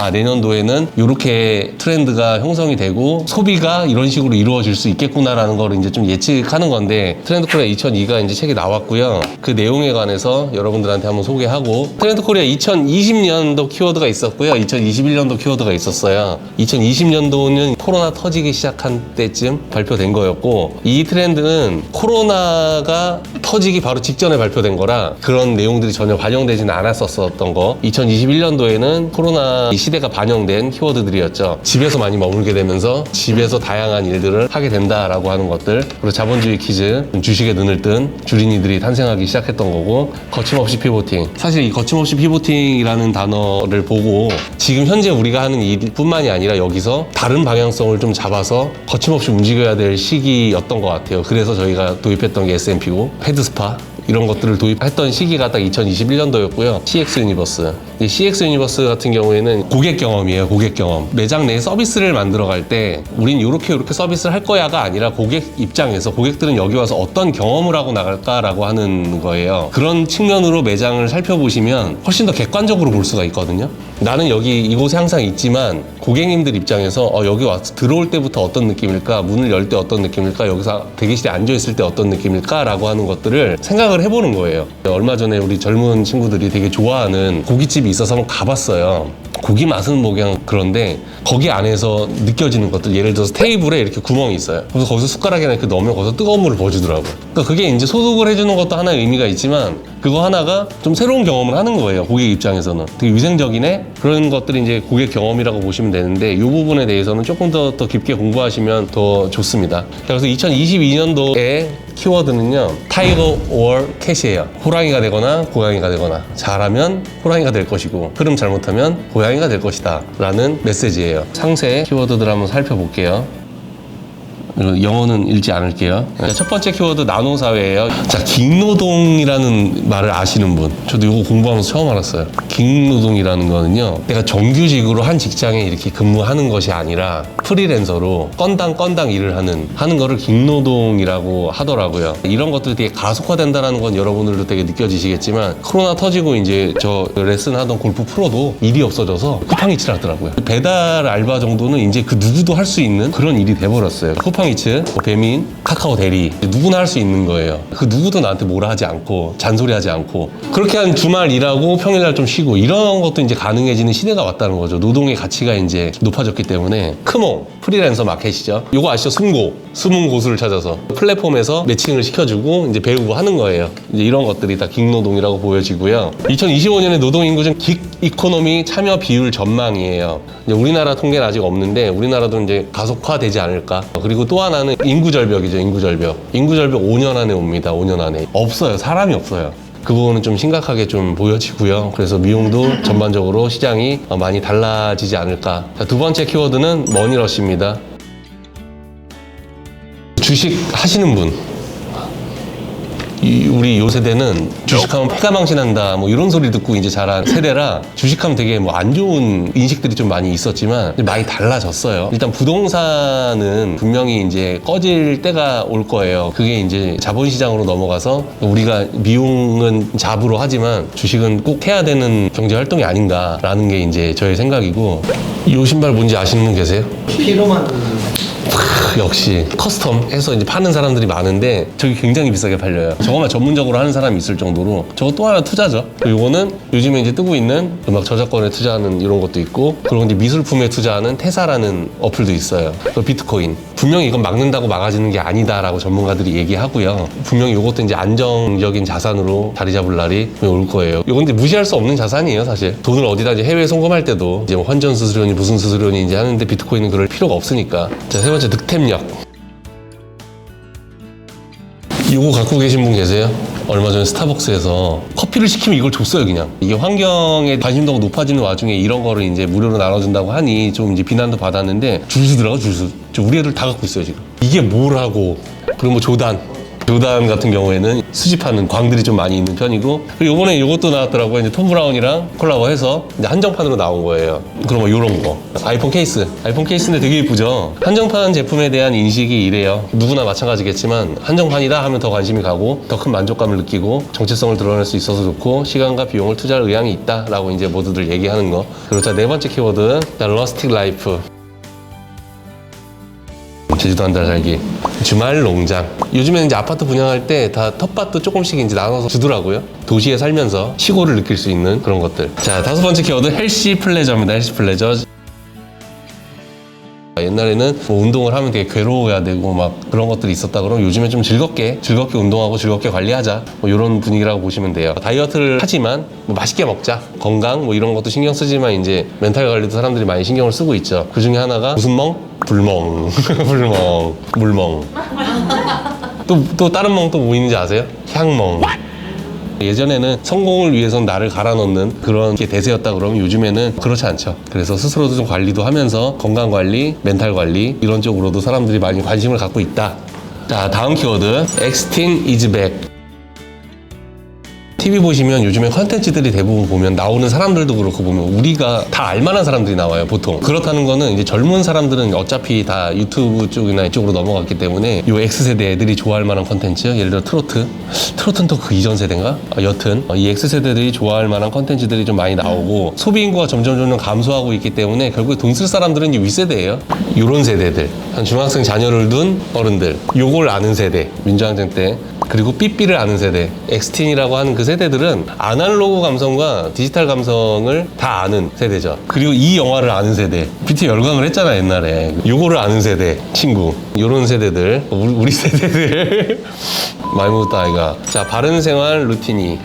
내년도에는 이렇게 트렌드가 형성이 되고 소비가 이런 식으로 이루어질 수 있겠구나라는 걸 이제 좀 예측하는 건데, 트렌드 코리아 2002가 이제 책이 나왔고요. 그 내용에 관해서 여러분들한테 한번 소개하고, 트렌드 코리아 2020년도 키워드가 있었고요. 2021년도 키워드가 있었어요. 2020년도는 코로나 터지기 시작한 때쯤 발표된 거였고, 이 트렌드는 코로나가 터지기 바로 직전에 발표된 거라 그런 내용들이 전혀 반영되지는 않았었던 거. 2021년도에는 코로나 시대가 반영된 키워드들이었죠. 집에서 많이 머물게 되면서 집에서 다양한 일들을 하게 된다라고 하는 것들, 그리고 자본주의 퀴즈, 주식에 눈을 뜬 주린이들이 탄생하기 시작했던 거고, 거침없이 피보팅. 사실 이 거침없이 피보팅이라는 단어를 보고 지금 현재 우리가 하는 일뿐만이 아니라 여기서 다른 방향성을 좀 잡아서 거침없이 움직여야 될 시기였던 것 같아요. 그래서 저희가 도입했던 게 S&P고, 헤드스파 이런 것들을 도입했던 시기가 딱 2021년도였고요. CX 유니버스. 이 CX 유니버스 같은 경우에는 고객 경험이에요. 고객 경험. 매장 내 서비스를 만들어 갈 때 우린 이렇게 서비스를 할 거야가 아니라 고객 입장에서 고객들은 여기 와서 어떤 경험을 하고 나갈까라고 하는 거예요. 그런 측면으로 매장을 살펴보시면 훨씬 더 객관적으로 볼 수가 있거든요. 나는 여기 이곳에 항상 있지만 고객님들 입장에서 여기 와서 들어올 때부터 어떤 느낌일까, 문을 열 때 어떤 느낌일까, 여기서 대기실에 앉아있을 때 어떤 느낌일까 라고 하는 것들을 생각을 해보는 거예요. 얼마 전에 우리 젊은 친구들이 되게 좋아하는 고깃집이 있어서 한번 가봤어요. 고기 맛은 뭐 그냥 그런데 거기 안에서 느껴지는 것들, 예를 들어서 테이블에 이렇게 구멍이 있어요. 그래서 거기서 숟가락이나 이렇게 넣으면 거기서 뜨거운 물을 부어주더라고요. 그러니까 그게 이제 소독을 해주는 것도 하나의 의미가 있지만, 그거 하나가 좀 새로운 경험을 하는 거예요. 고객 입장에서는 되게 위생적이네, 그런 것들이 이제 고객 경험이라고 보시면 되는데, 이 부분에 대해서는 조금 더 깊게 공부하시면 더 좋습니다. 그래서 2022년도에 키워드는요, 타이거 or 캣이에요. 호랑이가 되거나 고양이가 되거나, 잘하면 호랑이가 될 것이고 흐름 잘못하면 고양이가 될 것이다 라는 메시지예요. 상세 키워드들 한번 살펴볼게요. 영어는 읽지 않을게요. 첫 번째 키워드 나노사회예요. 자, 긱노동이라는 말을 아시는 분, 저도 이거 공부하면서 처음 알았어요. 긱노동이라는 거는요, 내가 정규직으로 한 직장에 이렇게 근무하는 것이 아니라 프리랜서로 건당 일을 하는 거를 긱노동이라고 하더라고요. 이런 것들이 되게 가속화된다는 건 여러분들도 되게 느껴지시겠지만, 코로나 터지고 이제 저 레슨 하던 골프 프로도 일이 없어져서 쿠팡이츠를 하더라고요. 배달 알바 정도는 이제 그 누구도 할 수 있는 그런 일이 돼버렸어요. 쿠팡이츠, 배민, 카카오 대리, 누구나 할 수 있는 거예요. 그 누구도 나한테 뭐라 하지 않고 잔소리하지 않고, 그렇게 한 주말 일하고 평일날 좀 쉬고, 이런 것도 이제 가능해지는 시대가 왔다는 거죠. 노동의 가치가 이제 높아졌기 때문에. 크몽, 프리랜서 마켓이죠. 요거 아시죠? 숨은 고수를 찾아서 플랫폼에서 매칭을 시켜주고 이제 배우고 하는 거예요. 이제 이런 것들이 다 긱노동이라고 보여지고요. 2025년에 노동인구 긱 이코노미 참여 비율 전망이에요. 이제 우리나라 통계는 아직 없는데 우리나라도 이제 가속화되지 않을까. 그리고 또 하나는 인구절벽이죠. 인구절벽 5년 안에 옵니다. 5년 안에. 없어요. 사람이 없어요. 그 부분은 좀 심각하게 좀 보여지고요. 그래서 미용도 전반적으로 시장이 많이 달라지지 않을까. 자, 두 번째 키워드는 머니러시입니다. 주식 하시는 분, 우리 요 세대는 주식하면 패가 망신한다 뭐 이런 소리 듣고 이제 자란 세대라, 주식하면 되게 뭐 안 좋은 인식들이 좀 많이 있었지만 많이 달라졌어요. 일단 부동산은 분명히 이제 꺼질 때가 올 거예요. 그게 이제 자본시장으로 넘어가서, 우리가 미용은 잡으로 하지만 주식은 꼭 해야 되는 경제 활동이 아닌가라는 게 이제 저의 생각이고. 이 신발 뭔지 아시는 분 계세요? 피로만 역시 커스텀 해서 이제 파는 사람들이 많은데 저기 굉장히 비싸게 팔려요. 저거만 전문적으로 하는 사람이 있을 정도로 저거 또 하나 투자죠. 요거는 요즘에 이제 뜨고 있는 음악 저작권에 투자하는 이런 것도 있고, 그리고 이제 미술품에 투자하는 테사라는 어플도 있어요. 그리고 비트코인. 분명히 이건 막는다고 막아지는 게 아니다라고 전문가들이 얘기하고요. 분명히 요것도 이제 안정적인 자산으로 자리 잡을 날이 올 거예요. 요건 이제 무시할 수 없는 자산이에요, 사실. 돈을 어디다 이제 해외에 송금할 때도 이제 뭐 환전 수수료니 무슨 수수료니 이제 하는데 비트코인은 그럴 필요가 없으니까. 자, 세 번째 득템력. 이거 갖고 계신 분 계세요? 얼마 전에 스타벅스에서 커피를 시키면 이걸 줬어요, 그냥. 이게 환경에 관심도가 높아지는 와중에 이런 거를 이제 무료로 나눠준다고 하니 좀 이제 비난도 받았는데, 줄수더라고, 줄수. 우리 애들 다 갖고 있어요, 지금. 이게 뭐라고. 그리고 뭐 조단 요단 같은 경우에는 수집하는 광들이 좀 많이 있는 편이고, 그리고 요번에 요것도 나왔더라고요. 이제 톰 브라운이랑 콜라보해서 이제 한정판으로 나온 거예요. 그럼 뭐 요런 거. 아이폰 케이스인데 되게 예쁘죠? 한정판 제품에 대한 인식이 이래요. 누구나 마찬가지겠지만 한정판이다 하면 더 관심이 가고 더 큰 만족감을 느끼고 정체성을 드러낼 수 있어서 좋고 시간과 비용을 투자할 의향이 있다라고 이제 모두들 얘기하는 거. 그리고 자, 네 번째 키워드, 러스틱 라이프. 제주도 한 달 살기. 주말 농장. 요즘에는 이제 아파트 분양할 때 다 텃밭도 조금씩 이제 나눠서 주더라고요. 도시에 살면서 시골을 느낄 수 있는 그런 것들. 자, 다섯 번째 키워드, 헬시 플레저입니다. 헬시 플레저. 옛날에는 뭐 운동을 하면 되게 괴로워야 되고 막 그런 것들이 있었다 그러면 요즘에 좀 즐겁게 운동하고 즐겁게 관리하자, 뭐 이런 분위기라고 보시면 돼요. 다이어트를 하지만 뭐 맛있게 먹자, 건강 뭐 이런 것도 신경 쓰지만 이제 멘탈 관리도 사람들이 많이 신경을 쓰고 있죠. 그 중에 하나가 무슨 멍? 불멍. 불멍. 물멍. 또 다른 멍 또 뭐 있는지 아세요? 향멍. 예전에는 성공을 위해선 나를 갈아 넣는 그런 게 대세였다 그러면 요즘에는 그렇지 않죠. 그래서 스스로도 좀 관리도 하면서 건강관리, 멘탈관리 이런 쪽으로도 사람들이 많이 관심을 갖고 있다. 자, 다음 키워드, 엑스틴 이즈백. TV 보시면 요즘에 컨텐츠들이 대부분 보면 나오는 사람들도 그렇고 보면 우리가 다 알만한 사람들이 나와요, 보통. 그렇다는 거는 이제 젊은 사람들은 어차피 다 유튜브 쪽이나 이쪽으로 넘어갔기 때문에 요 X세대 애들이 좋아할 만한 컨텐츠, 예를 들어 트로트는 또 그 이전 세대인가? 여튼 이 X세대들이 좋아할 만한 컨텐츠들이 좀 많이 나오고 소비 인구가 점점 감소하고 있기 때문에 결국에 돈 쓸 사람들은 이 윗세대예요. 요런 세대들, 한 중학생 자녀를 둔 어른들, 요걸 아는 세대, 민주항쟁 때. 그리고 삐삐를 아는 세대, 엑스틴이라고 하는 그 세대들은 아날로그 감성과 디지털 감성을 다 아는 세대죠. 그리고 이 영화를 아는 세대, BT 열광을 했잖아 옛날에. 요거를 아는 세대, 친구, 요런 세대들, 우리 세대들 많이 묻었다 아이가. 자, 바른생활 루틴이.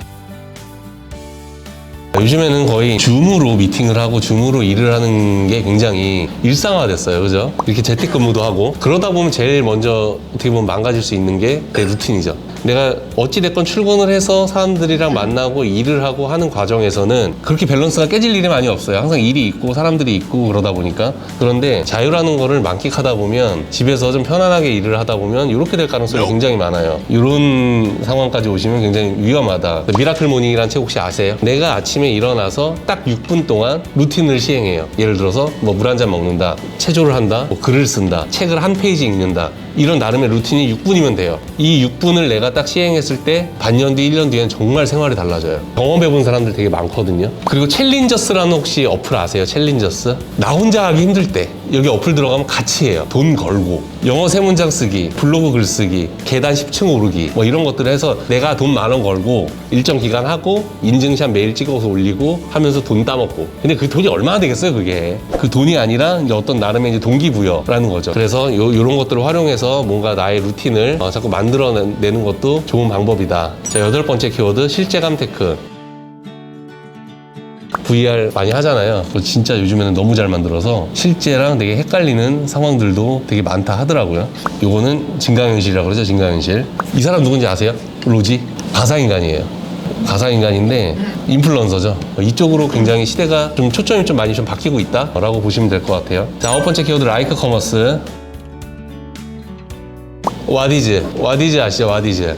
요즘에는 거의 줌으로 미팅을 하고 줌으로 일을 하는 게 굉장히 일상화됐어요. 그죠? 이렇게 재택근무도 하고 그러다 보면 제일 먼저 어떻게 보면 망가질 수 있는 게 내 루틴이죠. 내가 어찌됐건 출근을 해서 사람들이랑 만나고 일을 하고 하는 과정에서는 그렇게 밸런스가 깨질 일이 많이 없어요. 항상 일이 있고 사람들이 있고 그러다 보니까. 그런데 자유라는 거를 만끽하다 보면 집에서 좀 편안하게 일을 하다 보면 이렇게 될 가능성이 굉장히 많아요. 이런 상황까지 오시면 굉장히 위험하다. 미라클 모닝이라는 책 혹시 아세요? 내가 아침에 일어나서 딱 6분 동안 루틴을 시행해요. 예를 들어서 뭐 물 한 잔 먹는다, 체조를 한다, 뭐 글을 쓴다, 책을 한 페이지 읽는다. 이런 나름의 루틴이 6분이면 돼요. 이 6분을 내가 딱 시행했을 때 반년 뒤, 1년 뒤엔 정말 생활이 달라져요. 경험해본 사람들 되게 많거든요. 그리고 챌린저스라는 혹시 어플 아세요? 챌린저스? 나 혼자 하기 힘들 때 여기 어플 들어가면 같이 해요. 돈 걸고 영어 3문장 쓰기, 블로그 글 쓰기, 계단 10층 오르기 뭐 이런 것들을 해서 내가 돈 10,000원 걸고 일정 기간 하고 인증샷 매일 찍어서 올리고 하면서 돈 따먹고. 근데 그 돈이 얼마나 되겠어요 그게. 그 돈이 아니라 이제 어떤 나름의 이제 동기부여라는 거죠. 그래서 요런 것들을 활용해서 뭔가 나의 루틴을 자꾸 만들어내는 것도 좋은 방법이다. 자, 8번째 키워드, 실제감 테크. VR 많이 하잖아요. 진짜 요즘에는 너무 잘 만들어서 실제랑 되게 헷갈리는 상황들도 되게 많다 하더라고요. 요거는 증강현실이라고 그러죠. 증강현실. 이 사람 누군지 아세요? 로지? 가상인간이에요. 가상인간인데 인플루언서죠. 이쪽으로 굉장히 시대가 좀 초점이 좀 많이 좀 바뀌고 있다라고 보시면 될 것 같아요. 자, 9번째 키워드, 라이크 커머스. 와디즈 아시죠?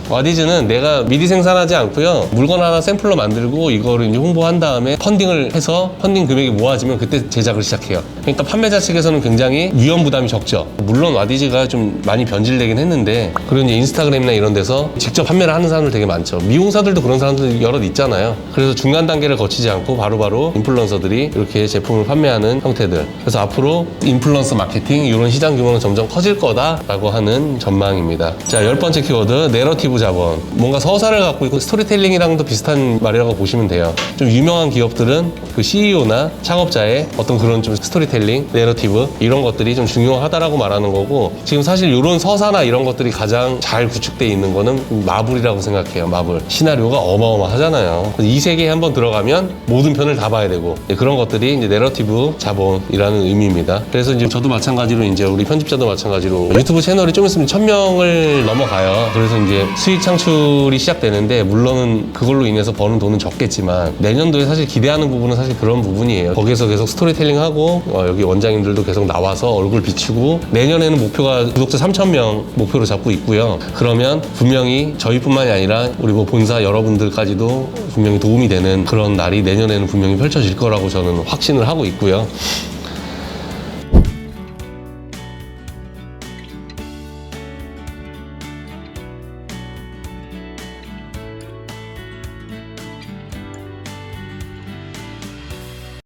와디즈는 내가 미리 생산하지 않고요. 물건 하나 샘플로 만들고 이거를 이제 홍보한 다음에 펀딩을 해서 펀딩 금액이 모아지면 그때 제작을 시작해요. 그러니까 판매자 측에서는 굉장히 위험 부담이 적죠. 물론 와디즈가 좀 많이 변질되긴 했는데 그리고 이제 인스타그램이나 이런 데서 직접 판매를 하는 사람들 되게 많죠. 미용사들도 그런 사람들 여럿 있잖아요. 그래서 중간 단계를 거치지 않고 바로바로 인플루언서들이 이렇게 제품을 판매하는 형태들. 그래서 앞으로 인플루언서 마케팅 이런 시장 규모는 점점 커질 거다라고 하는 전망입니다. 자, 10번째 키워드, 내러티브 자본. 뭔가 서사를 갖고 있고 스토리텔링이랑도 비슷한 말이라고 보시면 돼요. 좀 유명한 기업들은 그 CEO나 창업자의 어떤 그런 좀 스토리텔링, 내러티브 이런 것들이 좀 중요하다라고 말하는 거고, 지금 사실 이런 서사나 이런 것들이 가장 잘 구축되어 있는 거는 마블이라고 생각해요. 마블. 시나리오가 어마어마하잖아요. 이 세계에 한번 들어가면 모든 편을 다 봐야 되고 그런 것들이 이제 내러티브 자본이라는 의미입니다. 그래서 이제 저도 마찬가지로 이제 우리 편집자도 마찬가지로 유튜브 채널이 좀 있으면 1000명을 넘어가요. 그래서 이제 수익 창출이 시작되는데 물론은 그걸로 인해서 버는 돈은 적겠지만 내년도에 사실 기대하는 부분은 사실 그런 부분이에요. 거기에서 계속 스토리텔링하고 여기 원장님들도 계속 나와서 얼굴 비추고 내년에는 목표가 구독자 3,000명 목표로 잡고 있고요. 그러면 분명히 저희뿐만이 아니라 우리 뭐 본사 여러분들까지도 분명히 도움이 되는 그런 날이 내년에는 분명히 펼쳐질 거라고 저는 확신을 하고 있고요.